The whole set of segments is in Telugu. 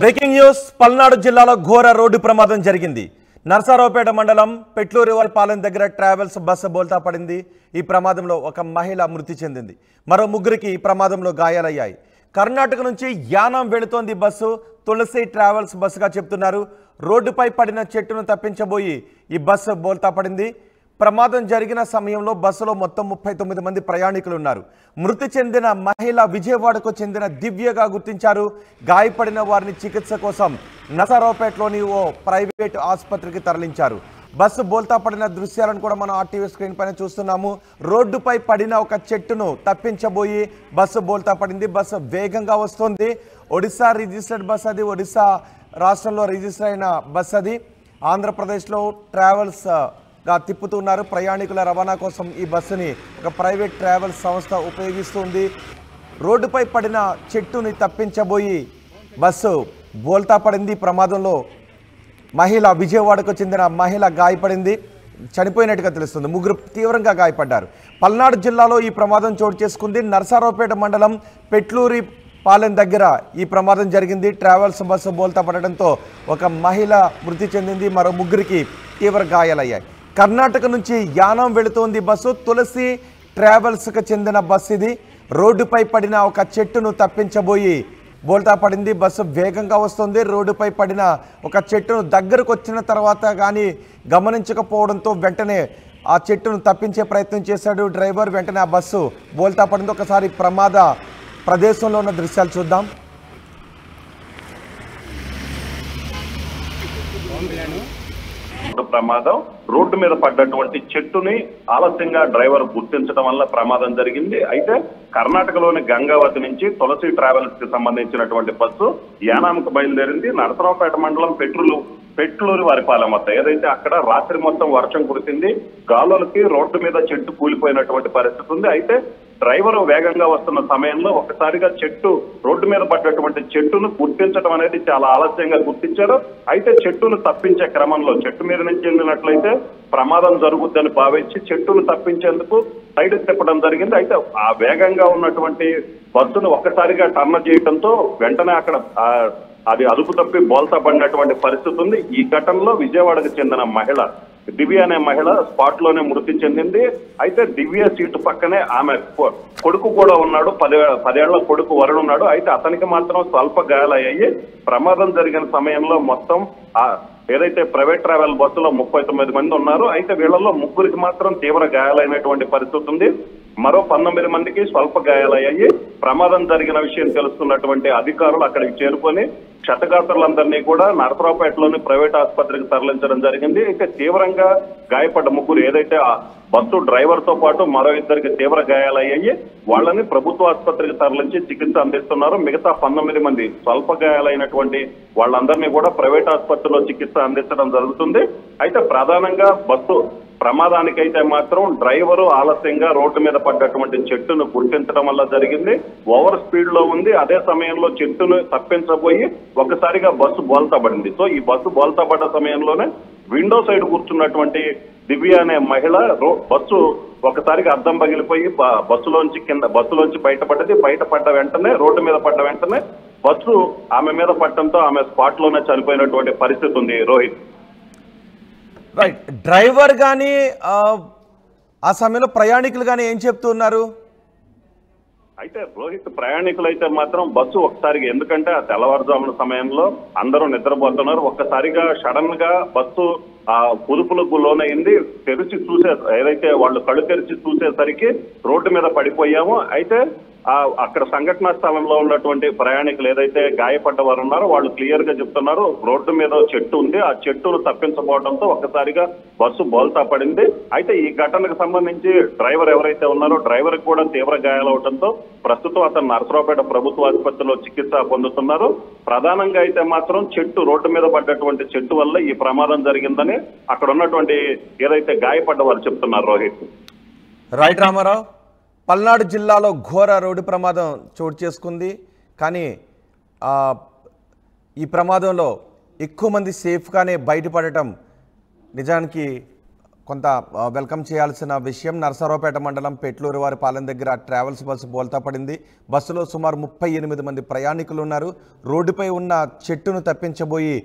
బ్రేకింగ్ న్యూస్ పల్నాడు జిల్లాలో ఘోర రోడ్డు ప్రమాదం జరిగింది. నర్సారావుపేట మండలం పెట్లూరివారిపాలెం దగ్గర ట్రావెల్స్ బస్సు బోల్తా పడింది. ఈ ప్రమాదంలో ఒక మహిళ మృతి చెందింది. మరో ముగ్గురికి ఈ ప్రమాదంలో గాయాలయ్యాయి. కర్ణాటక నుంచి యానాం వెళుతోంది బస్సు. తులసి ట్రావెల్స్ బస్సుగా చెప్తున్నారు. రోడ్డుపై పడిన చెట్టును తప్పించబోయి ఈ బస్సు బోల్తా పడింది. ప్రమాదం జరిగిన సమయంలో బస్సులో మొత్తం 39 మంది ప్రయాణికులు ఉన్నారు. మృతి చెందిన మహిళ విజయవాడకు చెందిన దివ్యగా గుర్తించారు. గాయపడిన వారిని చికిత్స కోసం నర్సారావుపేటలోని ఓ ప్రైవేట్ ఆసుపత్రికి తరలించారు. బస్సు బోల్తా పడిన దృశ్యాలను కూడా మనం ఆర్టీవీ స్క్రీన్ పైన చూస్తున్నాము. రోడ్డుపై పడిన ఒక చెట్టును తప్పించబోయి బస్సు బోల్తా పడింది. బస్సు వేగంగా వస్తుంది. ఒడిశా రిజిస్టర్డ్ బస్ అది. ఒడిశా రాష్ట్రంలో రిజిస్టర్ అయిన బస్ అది. ఆంధ్రప్రదేశ్లో ట్రావెల్స్ గా తిప్పుతున్నారు. ప్రయాణికుల రవాణా కోసం ఈ బస్సుని ఒక ప్రైవేట్ ట్రావెల్స్ సంస్థ ఉపయోగిస్తుంది. రోడ్డుపై పడిన చెట్టుని తప్పించబోయి బస్సు బోల్తా పడింది. ప్రమాదంలో మహిళ విజయవాడకు చెందిన మహిళ గాయపడింది, చనిపోయినట్టుగా తెలుస్తుంది. ముగ్గురు తీవ్రంగా గాయపడ్డారు. పల్నాడు జిల్లాలో ఈ ప్రమాదం చోటు చేసుకుంది. నర్సారావుపేట మండలం పెట్లూరిపాలెం దగ్గర ఈ ప్రమాదం జరిగింది. ట్రావెల్స్ బస్సు బోల్తా పడడంతో ఒక మహిళ మృతి చెందింది. మరో ముగ్గురికి తీవ్ర గాయాలయ్యాయి. కర్ణాటక నుంచి యానాం వెళుతోంది బస్సు. తులసి ట్రావెల్స్కి చెందిన బస్సు ఇది. రోడ్డుపై పడిన ఒక చెట్టును తప్పించబోయి బోల్తా పడింది. బస్సు వేగంగా వస్తుంది. రోడ్డుపై పడిన ఒక చెట్టును దగ్గరకు వచ్చిన తర్వాత కానీ గమనించకపోవడంతో వెంటనే ఆ చెట్టును తప్పించే ప్రయత్నం చేశాడు డ్రైవర్. వెంటనే ఆ బస్సు బోల్తా పడింది. ఒకసారి ప్రమాద ప్రదేశంలో ఉన్న దృశ్యాలు చూద్దాం. ప్రమాదం రోడ్డు మీద పడ్డటువంటి చెట్టుని ఆలస్యంగా డ్రైవర్ గుర్తించడం వల్ల ప్రమాదం జరిగింది. అయితే కర్ణాటకలోని గంగావతి నుంచి తులసి ట్రావెల్స్ కి సంబంధించినటువంటి బస్సు యానాంకు బయలుదేరింది. నరసరావుపేట మండలం పెట్లూరివారిపాలెం వద్ద ఏదైతే అక్కడ రాత్రి మొత్తం వర్షం కురిసింది. గాలులకి రోడ్డు మీద చెట్టు కూలిపోయినటువంటి పరిస్థితి ఉంది. అయితే డ్రైవర్ వేగంగా వస్తున్న సమయంలో ఒకసారిగా చెట్టు రోడ్డు మీద పడ్డటువంటి చెట్టును గుర్తించడం అనేది చాలా ఆలస్యంగా గుర్తించారు. అయితే చెట్టును తప్పించే క్రమంలో చెట్టు మీద నుంచి వెళ్ళినట్లయితే ప్రమాదం జరుగుద్దని భావించి చెట్టును తప్పించేందుకు సైడ్ తిప్పడం జరిగింది. అయితే ఆ వేగంగా ఉన్నటువంటి బస్సును ఒక్కసారిగా టర్న్ చేయడంతో వెంటనే అక్కడ అది అదుపు తప్పి బోల్తా పడినటువంటి పరిస్థితి ఉంది. ఈ ఘటనలో విజయవాడకు చెందిన మహిళ దివ్య అనే మహిళ స్పాట్ లోనే మృతి చెందింది. అయితే దివ్య సీటు పక్కనే ఆమె కొడుకు కూడా ఉన్నాడు. 10 ఏళ్ల కొడుకు వరుణ్ ఉన్నాడు. అయితే అతనికి మాత్రం స్వల్ప గాయాలయ్యాయి. ప్రమాదం జరిగిన సమయంలో మొత్తం ఏదైతే ప్రైవేట్ ట్రావెల్ బస్సులో 39 మంది ఉన్నారు. అయితే వీళ్ళలో ముగ్గురికి మాత్రం తీవ్ర గాయాలైనటువంటి పరిస్థితి ఉంది. మరో 19 మందికి స్వల్ప గాయాలయ్యాయి. ప్రమాదం జరిగిన విషయం తెలుస్తున్నటువంటి అధికారులు అక్కడికి చేరుకొని క్షతగాత్రులందరినీ కూడా నరసరావుపేటలోని ప్రైవేట్ ఆసుపత్రికి తరలించడం జరిగింది. ఇక తీవ్రంగా గాయపడ్డ ముగ్గురు ఏదైతే బస్సు డ్రైవర్ తో పాటు మరో ఇద్దరికి తీవ్ర గాయాలయ్యాయి. వాళ్ళని ప్రభుత్వ ఆసుపత్రికి తరలించి చికిత్స అందిస్తున్నారు. మిగతా 19 మంది స్వల్ప గాయాలైనటువంటి వాళ్ళందరినీ కూడా ప్రైవేట్ ఆసుపత్రిలో చికిత్స అందించడం జరుగుతుంది. అయితే ప్రధానంగా బస్సు ప్రమాదానికైతే మాత్రం డ్రైవరు ఆలస్యంగా రోడ్డు మీద పడ్డటువంటి చెట్టును గుర్తించడం వల్ల జరిగింది. ఓవర్ స్పీడ్ లో ఉంది. అదే సమయంలో చెట్టును తప్పించబోయి ఒకసారిగా బస్సు బోల్తా పడింది. సో ఈ బస్సు బోల్తా పడ్డ సమయంలోనే విండో సైడ్ కూర్చున్నటువంటి దివ్య అనే మహిళ బస్సు ఒకసారిగా అద్దం పగిలిపోయి బస్సులోంచి బయటపడ్డది. బయటపడ్డ వెంటనే రోడ్డు మీద పడ్డ వెంటనే బస్సు ఆమె మీద పడటంతో ఆమె స్పాట్ లోనే చనిపోయినటువంటి పరిస్థితి ఉంది. రోహిత్, రైట్. డ్రైవర్ కానీ ఆ సమయంలో ప్రయాణికులు కానీ ఏం చెప్తున్నారు? అయితే రోహిత్, ప్రయాణికులు అయితే మాత్రం బస్సు ఒకసారిగా, ఎందుకంటే ఆ తెల్లవారుజామున సమయంలో అందరూ నిద్రపోతున్నారు. ఒక్కసారిగా సడన్ గా బస్సు పొదుపులకు లోనైంది. తెరిచి ఏదైతే వాళ్ళు కళ్ళు తెరిచి చూసేసరికి రోడ్డు మీద పడిపోయాము. అయితే అక్కడ సంఘటనా స్థలంలో ఉన్నటువంటి ప్రయాణికులు ఏదైతే గాయపడ్డ వారు ఉన్నారో వాళ్ళు క్లియర్ గా చెప్తున్నారు, రోడ్డు మీద చెట్టు ఉంది, ఆ చెట్టును తప్పించబోవడంతో ఒక్కసారిగా బస్సు బోల్తా పడింది. అయితే ఈ ఘటనకు సంబంధించి డ్రైవర్ ఎవరైతే ఉన్నారో డ్రైవర్ కూడా తీవ్ర గాయాలవడంతో ప్రస్తుతం అతను నరసరావుపేట ప్రభుత్వ ఆసుపత్రిలో చికిత్స పొందుతున్నారు. ప్రధానంగా అయితే మాత్రం రోడ్డు మీద పడ్డటువంటి చెట్టు వల్ల ఈ ప్రమాదం జరిగిందని అక్కడ ఉన్నటువంటి ఏదైతే గాయపడ్డ వారు చెప్తున్నారు. రోహిత్, రైట్. రామారావు, పల్నాడు జిల్లాలో ఘోర రోడ్డు ప్రమాదం చోటు చేసుకుంది. కానీ ఈ ప్రమాదంలో ఎక్కువ మంది సేఫ్గానే బయటపడటం నిజానికి కొంత వెల్కమ్ చేయాల్సిన విషయం. నరసరావుపేట మండలం పెట్లూరువారిపాలెం దగ్గర ట్రావెల్స్ బస్సు బోల్తా పడింది. బస్సులో సుమారు 38 మంది ప్రయాణికులు ఉన్నారు. రోడ్డుపై ఉన్న చెట్టును తప్పించబోయి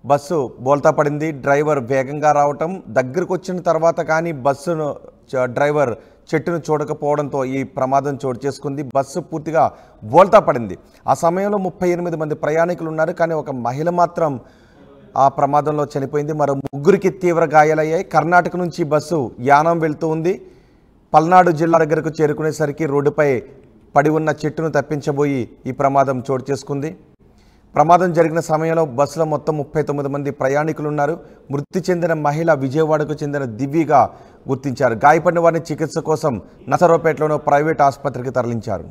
బస్సు బోల్తా పడింది. డ్రైవర్ వేగంగా రావటం, దగ్గరకు వచ్చిన తర్వాత కానీ బస్సును డ్రైవర్ చెట్టును చూడకపోవడంతో ఈ ప్రమాదం చోటు చేసుకుంది. బస్సు పూర్తిగా బోల్తా పడింది. ఆ సమయంలో 38 మంది ప్రయాణికులు ఉన్నారు, కానీ ఒక మహిళ మాత్రం ఆ ప్రమాదంలో చనిపోయింది. మరో 3 తీవ్ర గాయాలయ్యాయి. కర్ణాటక నుంచి బస్సు యానం వెళ్తూ ఉంది. పల్నాడు జిల్లా దగ్గరకు చేరుకునేసరికి రోడ్డుపై పడి ఉన్న చెట్టును తప్పించబోయి ఈ ప్రమాదం చోటు చేసుకుంది. ప్రమాదం జరిగిన సమయంలో బస్సులో మొత్తం 39 మంది ప్రయాణికులు ఉన్నారు. మృతి చెందిన మహిళ విజయవాడకు చెందిన దివ్యగా గుర్తించారు. గాయపడిన వారిని చికిత్స కోసం నరసరావుపేటలోని ప్రైవేట్ ఆసుపత్రికి తరలించారు.